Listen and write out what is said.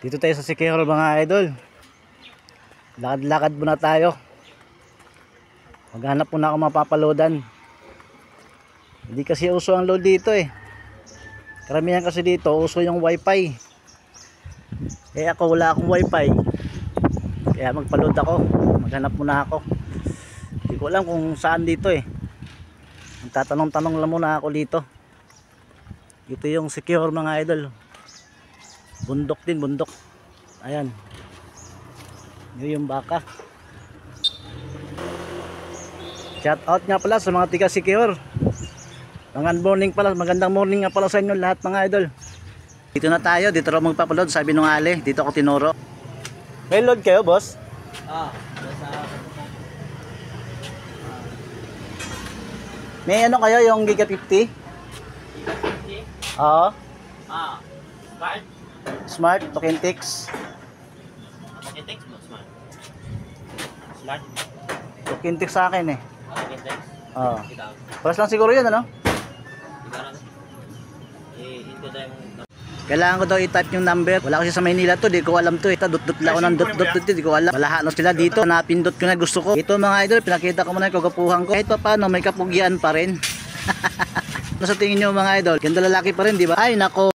Dito tayo sa Siquijor mga idol. Lakad-lakad muna tayo. Maghanap muna ako mapapaloadan. Hindi kasi uso ang load dito eh. Karamihan kasi dito uso yung wifi. Eh ako wala akong wifi. Kaya magpaload ako. Maghanap muna ako. Hindi ko alam kung saan dito eh. Magtatanong-tanong lang muna ako dito. Dito yung Siquijor mga idol. Bundok din, bundok. Ayan. Yun yung baka. Shout out nga pala sa mga tiga Siquijor. Magandang morning nga pala sa inyo lahat mga idol. Dito na tayo, dito raw magpapaload, sabi nung Ali, dito ako tinuro. May load kayo, boss? May ano kayo, yung Giga 50? Oo. Smart, Tokentix. Tokentix sa akin eh. Oo. Paras lang siguro yun, ano? Kailangan ko daw i-type yung number. Wala kasi sa Maynila to, di ko alam to eh. Dot-dot lang ako ng dot-dot dito, di ko alam. Malahano sila dito, napindot ko na gusto ko. Ito mga idol, pinakita ko muna yung kagapuhan ko. Kahit pa paano, may kapugyan pa rin. Ano sa tingin nyo mga idol? Ganda lalaki pa rin, di ba? Ay nako.